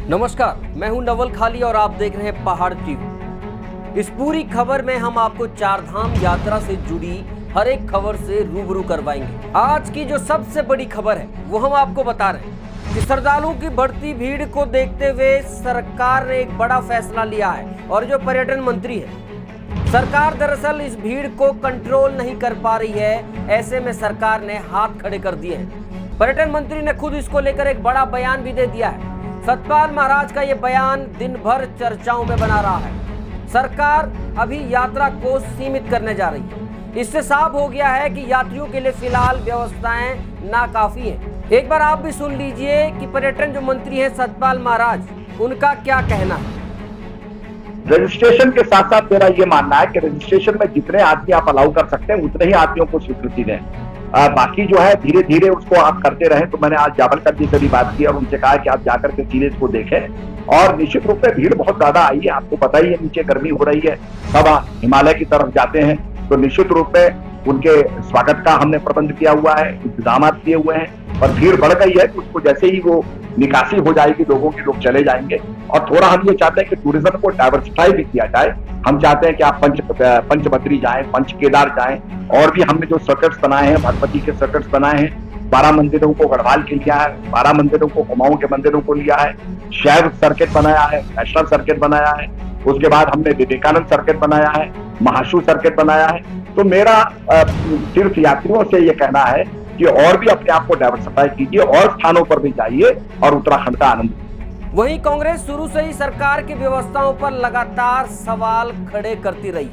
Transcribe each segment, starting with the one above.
नमस्कार, मैं हूं नवल खाली और आप देख रहे हैं पहाड़ टीवी। इस पूरी खबर में हम आपको चारधाम यात्रा से जुड़ी हर एक खबर से रूबरू करवाएंगे। आज की जो सबसे बड़ी खबर है वो हम आपको बता रहे हैं कि श्रद्धालुओं की बढ़ती भीड़ को देखते हुए सरकार ने एक बड़ा फैसला लिया है और जो पर्यटन मंत्री है, सरकार दरअसल इस भीड़ को कंट्रोल नहीं कर पा रही है। ऐसे में सरकार ने हाथ खड़े कर दिए हैं। पर्यटन मंत्री ने खुद इसको लेकर एक बड़ा बयान भी दे दिया है। सतपाल महाराज का ये बयान दिन भर चर्चाओं में बना रहा है। सरकार अभी यात्रा को सीमित करने जा रही है। इससे साफ हो गया है कि यात्रियों के लिए फिलहाल व्यवस्थाएं नाकाफी हैं। एक बार आप भी सुन लीजिए कि पर्यटन जो मंत्री हैं सतपाल महाराज, उनका क्या कहना है। रजिस्ट्रेशन के साथ साथ मेरा ये मानना है कि रजिस्ट्रेशन में जितने आदमी आप अलाउ कर सकते हैं उतने ही आदमियों को स्वीकृति दें। बाकी जो है धीरे धीरे उसको आप करते रहें। तो मैंने आज जावलकर जी से भी बात की और उनसे कहा कि आप जाकर के चीजें इसको देखें। और निश्चित रूप से भीड़ बहुत ज्यादा आई है, आपको पता ही है, नीचे गर्मी हो रही है, सब हिमालय की तरफ जाते हैं, तो निश्चित रूप से उनके स्वागत का हमने प्रबंध किया हुआ है, इंतजाम किए हुए हैं। और भीड़ बढ़ गई है तो उसको जैसे ही वो निकासी हो जाएगी लोगों की, लोग चले जाएंगे। और थोड़ा हम ये चाहते हैं कि टूरिज्म को डाइवर्सिफाई भी किया जाए। हम चाहते हैं कि आप पंचबद्री जाएं, पंच केदार जाएं, और भी हमने जो सर्किट्स बनाए हैं, भगवती के सर्किट्स बनाए हैं, 12 मंदिरों को गढ़वाल के लिया है, 12 मंदिरों को कुमाऊं के मंदिरों को लिया है, शैव सर्किट बनाया है, वैष्णव सर्किट बनाया है, उसके बाद हमने विवेकानंद सर्किट बनाया है, महाशु सर्किट बनाया है। तो मेरा तीर्थ यात्रियों से ये कहना है कि और भी अपने आप को डाइवर्सिफाई कीजिए और स्थानों पर भी जाइए और उत्तराखंड का आनंद। वहीं कांग्रेस शुरू से ही सरकार की व्यवस्थाओं पर लगातार सवाल खड़े करती रही।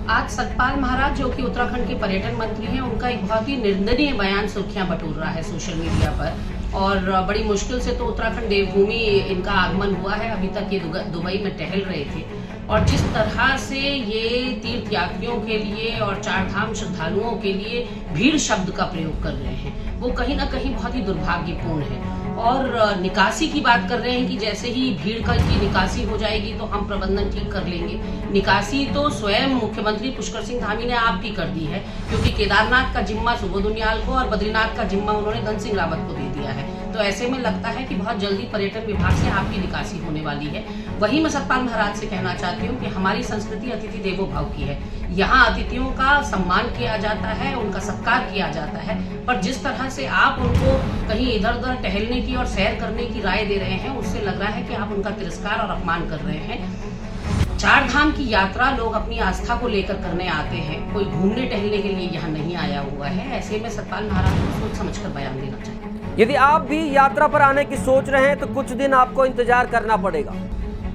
आज सतपाल महाराज जो कि उत्तराखंड के पर्यटन मंत्री हैं, उनका एक बहुत ही निर्दयनीय बयान सुर्खियां बटोर रहा है सोशल मीडिया पर। और बड़ी मुश्किल से तो उत्तराखंड देवभूमि इनका आगमन हुआ है। अभी तक ये दुबई में टहल रहे थे और जिस तरह से ये तीर्थ यात्रियों के लिए और चारधाम श्रद्धालुओं के लिए भीड़ शब्द का प्रयोग कर रहे हैं, वो कहीं ना कहीं बहुत ही दुर्भाग्यपूर्ण है। और निकासी की बात कर रहे हैं कि जैसे ही भीड़ की निकासी हो जाएगी तो हम प्रबंधन ठीक कर लेंगे। निकासी तो स्वयं मुख्यमंत्री पुष्कर सिंह धामी ने आप की कर दी है, क्योंकि केदारनाथ का जिम्मा सुबोध उनियाल को और बद्रीनाथ का जिम्मा उन्होंने धन सिंह रावत को दे दिया है। तो ऐसे में लगता है कि बहुत जल्दी पर्यटन विभाग से आपकी निकासी होने वाली है। वही मैं सतपाल महाराज से कहना चाहती हूँ कि हमारी संस्कृति अतिथि देवो भव की है। यहाँ अतिथियों का सम्मान किया जाता है, उनका सत्कार किया जाता है। पर जिस तरह से आप उनको कहीं इधर उधर टहलने की और सैर करने की राय दे रहे हैं, उससे लग रहा है कि आप उनका तिरस्कार और अपमान कर रहे हैं। चारधाम की यात्रा लोग अपनी आस्था को लेकर करने आते हैं, कोई घूमने टहलने के लिए यहाँ नहीं आया हुआ है। ऐसे में सतपाल महाराज को सोच समझकर बयान देना चाहिए। यदि आप भी यात्रा पर आने की सोच रहे हैं तो कुछ दिन आपको इंतजार करना पड़ेगा।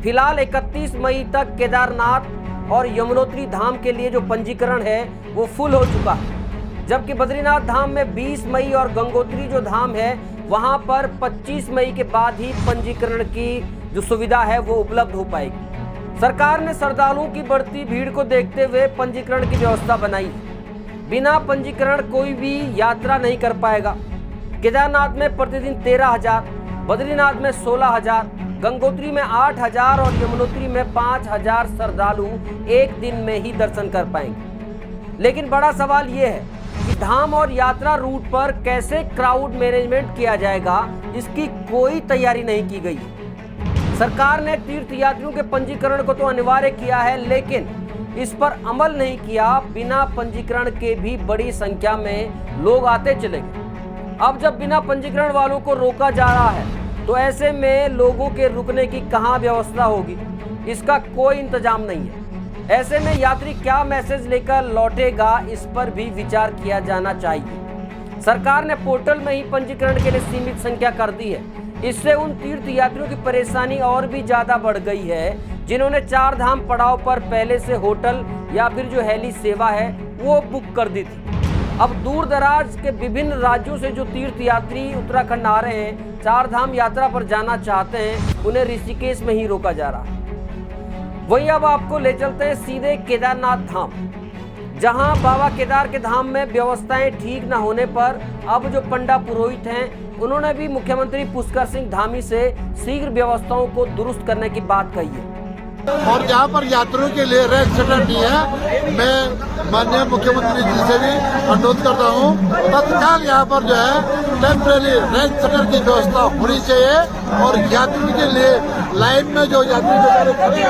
फिलहाल 31 मई तक केदारनाथ और यमुनोत्री धाम के लिए जो पंजीकरण है वो फुल हो चुका है, जबकि बद्रीनाथ धाम में 20 मई और गंगोत्री जो धाम है वहां पर 25 मई के बाद ही पंजीकरण की जो सुविधा है वो उपलब्ध हो पाएगी। सरकार ने श्रद्धालुओं की बढ़ती भीड़ को देखते हुए पंजीकरण की व्यवस्था बनाई है। बिना पंजीकरण कोई भी यात्रा नहीं कर पाएगा। केदारनाथ में प्रतिदिन 13,000, बद्रीनाथ में 16,000, गंगोत्री में 8,000 और यमुनोत्री में 5,000 श्रद्धालु एक दिन में ही दर्शन कर पाएंगे। लेकिन बड़ा सवाल ये है कि धाम और यात्रा रूट पर कैसे क्राउड मैनेजमेंट किया जाएगा, इसकी कोई तैयारी नहीं की गई है। सरकार ने तीर्थ यात्रियों के पंजीकरण को तो अनिवार्य किया है, लेकिन इस पर अमल नहीं किया। बिना पंजीकरण के भी बड़ी संख्या में लोग आते चले गए। अब जब बिना पंजीकरण वालों को रोका जा रहा है तो ऐसे में लोगों के रुकने की कहां व्यवस्था होगी, इसका कोई इंतजाम नहीं है। ऐसे में यात्री क्या मैसेज लेकर लौटेगा, इस पर भी विचार किया जाना चाहिए। सरकार ने पोर्टल में ही पंजीकरण के लिए सीमित संख्या कर दी है। इससे उन तीर्थ यात्रियों की परेशानी और भी ज्यादा बढ़ गई है जिन्होंने चारधाम पड़ाव पर पहले से होटल या फिर जो हेली सेवा है वो बुक कर दी थी। अब दूर दराज के विभिन्न राज्यों से जो तीर्थ यात्री उत्तराखंड आ रहे हैं, चारधाम यात्रा पर जाना चाहते हैं, उन्हें ऋषिकेश में ही रोका जा रहा है। वहीं अब आपको ले चलते हैं सीधे केदारनाथ धाम, जहां बाबा केदार के धाम में व्यवस्थाएं ठीक न होने पर अब जो पंडा पुरोहित हैं, उन्होंने भी मुख्यमंत्री पुष्कर सिंह धामी से शीघ्र व्यवस्थाओं को दुरुस्त करने की बात कही है। और जहाँ पर यात्रियों के लिए रेड शटर दी है, मैं माननीय मुख्यमंत्री जी से भी अनुरोध करता हूँ तत्काल यहाँ पर जो है टेम्परेरी रेड शटर की व्यवस्था होनी चाहिए और यात्री के लिए लाइन में जो यात्री बेचारे खड़े हैं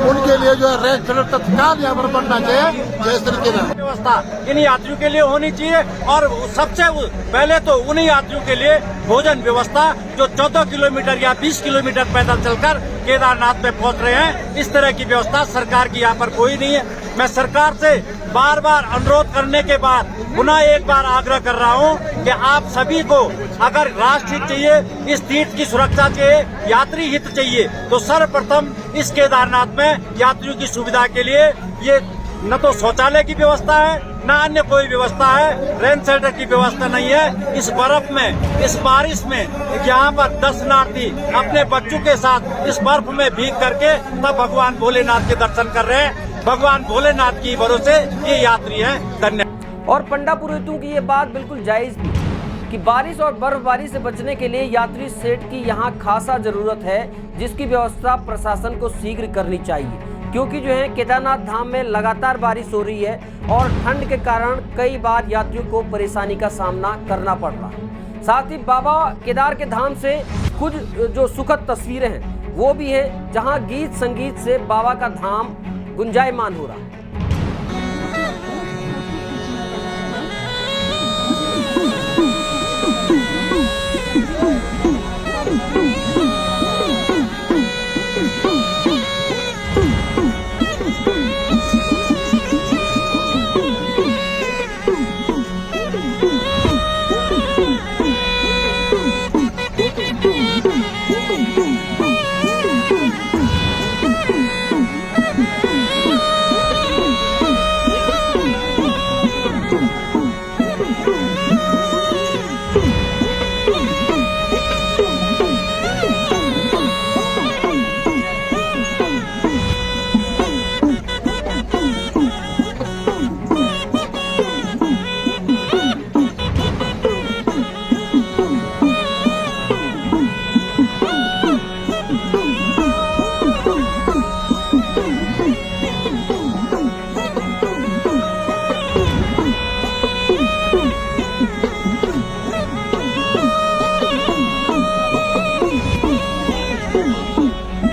उनके लिए जो है रेस्ट शेल्टर तत्काल यहाँ पर बनना चाहिए। जय श्री केदार। व्यवस्था इन यात्रियों के लिए होनी चाहिए और सबसे पहले तो उन्हीं यात्रियों के लिए भोजन व्यवस्था जो 14 किलोमीटर या 20 किलोमीटर पैदल चलकर केदारनाथ में पहुंच रहे हैं। इस तरह की व्यवस्था सरकार की यहाँ पर कोई नहीं है। मैं सरकार से बार बार अनुरोध करने के बाद पुनः एक बार आग्रह कर रहा हूँ कि आप सभी को अगर राष्ट्र हित चाहिए, इस तीर्थ की सुरक्षा चाहिए, यात्री हित चाहिए, तो सर्वप्रथम इस केदारनाथ में यात्रियों की सुविधा के लिए ये न तो शौचालय की व्यवस्था है न अन्य कोई व्यवस्था है, रेन शेल्टर की व्यवस्था नहीं है। इस बर्फ में, इस बारिश में यहाँ पर दर्शनार्थी अपने बच्चों के साथ इस बर्फ में भीग करके तब भगवान भोलेनाथ के दर्शन कर रहे हैं। भगवान भोलेनाथ की भरोसे ये यात्री हैं। धन्यवाद। और पंडा पुरोहितों की ये बात बिल्कुल जायज भी कि बारिश और बर्फबारी से बचने के लिए यात्री शेड की यहाँ खासा जरूरत है, जिसकी व्यवस्था प्रशासन को शीघ्र करनी चाहिए, क्योंकि जो है केदारनाथ धाम में लगातार बारिश हो रही है और ठंड के कारण कई बार यात्रियों को परेशानी का सामना करना पड़ रहा है। साथ ही बाबा केदार के धाम से कुछ जो सुखद तस्वीरें हैं वो भी हैं, जहां गीत संगीत से बाबा का धाम गुंजायमान हो रहा है।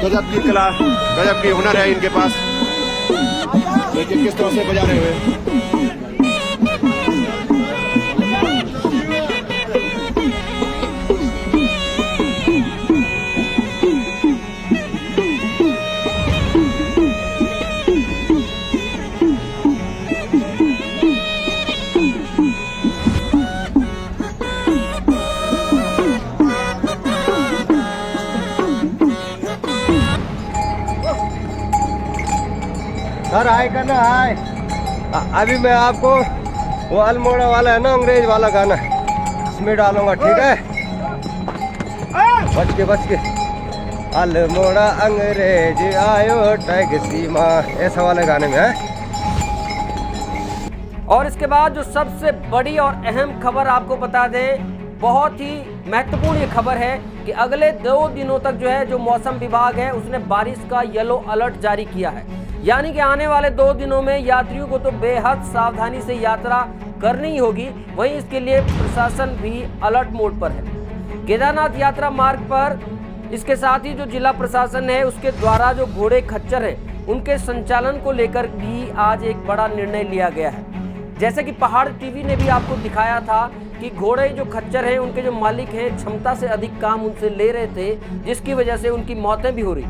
गजब की कला, गजब की हुनर है इनके पास। देखिए किस तरह से बजा रहे हुए। सर हाय करना हाय। अभी मैं आपको वो अल्मोड़ा वाला है ना, अंग्रेज वाला गाना इसमें डालूंगा, ठीक है? बच के अल्मोड़ा अंग्रेज आयो टैक्सी माँ, ऐसा वाले गाने में है। और इसके बाद जो सबसे बड़ी और अहम खबर आपको बता दें, बहुत ही महत्वपूर्ण ये खबर है कि अगले 2 दिनों तक जो है जो मौसम विभाग है उसने बारिश का येलो अलर्ट जारी किया है। यानी कि आने वाले 2 दिनों में यात्रियों को तो बेहद सावधानी से यात्रा करनी ही होगी। वहीं इसके लिए प्रशासन भी अलर्ट मोड पर है। केदारनाथ यात्रा मार्ग पर इसके साथ ही जो जिला प्रशासन है उसके द्वारा जो घोड़े खच्चर हैं उनके संचालन को लेकर भी आज एक बड़ा निर्णय लिया गया है। जैसे कि पहाड़ टीवी ने भी आपको दिखाया था कि घोड़े जो खच्चर हैं उनके जो मालिक हैं क्षमता से अधिक काम उनसे ले रहे थे, जिसकी वजह से उनकी मौतें भी हो रही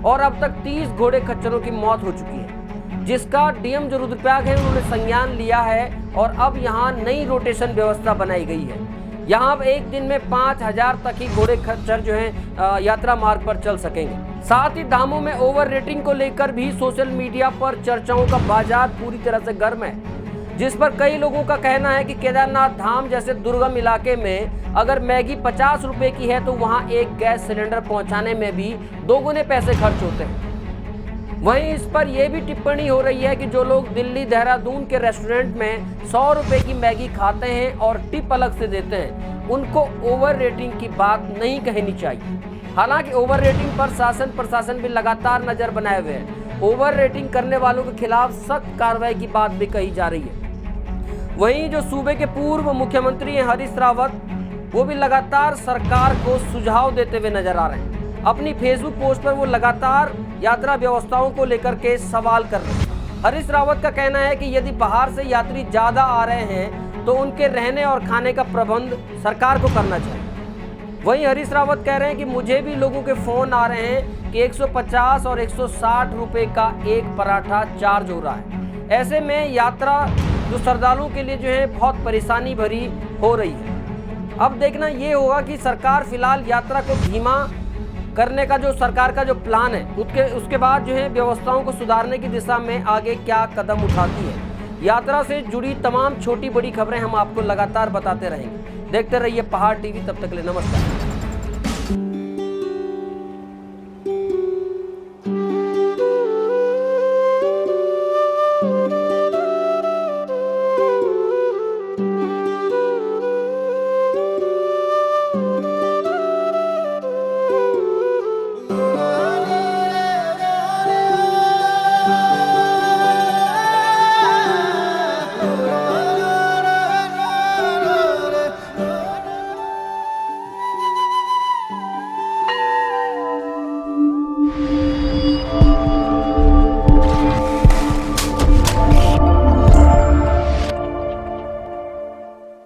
और अब तक 30 घोड़े खच्चरों की मौत हो चुकी है, जिसका डीएम जो रुद्रप्रयाग है उन्होंने संज्ञान लिया है और अब यहाँ नई रोटेशन व्यवस्था बनाई गई है। यहाँ एक दिन में 5000 तक ही घोड़े खच्चर जो हैं यात्रा मार्ग पर चल सकेंगे। साथ ही धामों में ओवर रेटिंग को लेकर भी सोशल मीडिया पर चर्चाओं का बाजार पूरी तरह से गर्म है, जिस पर कई लोगों का कहना है कि केदारनाथ धाम जैसे दुर्गम इलाके में अगर मैगी 50 रुपए की है तो वहां एक गैस सिलेंडर पहुंचाने में भी दोगुने पैसे खर्च होते हैं। वहीं इस पर यह भी टिप्पणी हो रही है कि जो लोग दिल्ली देहरादून के रेस्टोरेंट में 100 रुपए की मैगी खाते हैं और टिप अलग से देते हैं, उनको ओवर रेटिंग की बात नहीं कहनी चाहिए। हालांकि ओवर रेटिंग पर शासन प्रशासन भी लगातार नजर बनाए हुए है। ओवर रेटिंग करने वालों के खिलाफ सख्त कार्रवाई की बात भी कही जा रही है। वहीं जो सूबे के पूर्व मुख्यमंत्री हैं हरीश रावत, वो भी लगातार सरकार को सुझाव देते हुए नजर आ रहे हैं। अपनी फेसबुक पोस्ट पर वो लगातार यात्रा व्यवस्थाओं को लेकर के सवाल कर रहे हैं। हरीश रावत का कहना है कि यदि बाहर से यात्री ज्यादा आ रहे हैं तो उनके रहने और खाने का प्रबंध सरकार को करना चाहिए। वहीं हरीश रावत कह रहे हैं कि मुझे भी लोगों के फोन आ रहे हैं कि 150 और 160 रुपए का एक पराठा चार्ज हो रहा है। ऐसे में यात्रा जो श्रद्धालुओं के लिए जो है बहुत परेशानी भरी हो रही है। अब देखना ये होगा कि सरकार फिलहाल यात्रा को धीमा करने का जो सरकार का जो प्लान है उसके बाद जो है व्यवस्थाओं को सुधारने की दिशा में आगे क्या कदम उठाती है। यात्रा से जुड़ी तमाम छोटी बड़ी खबरें हम आपको लगातार बताते रहेंगे। देखते रहिए पहाड़ टीवी। तब तक के लिए नमस्कार।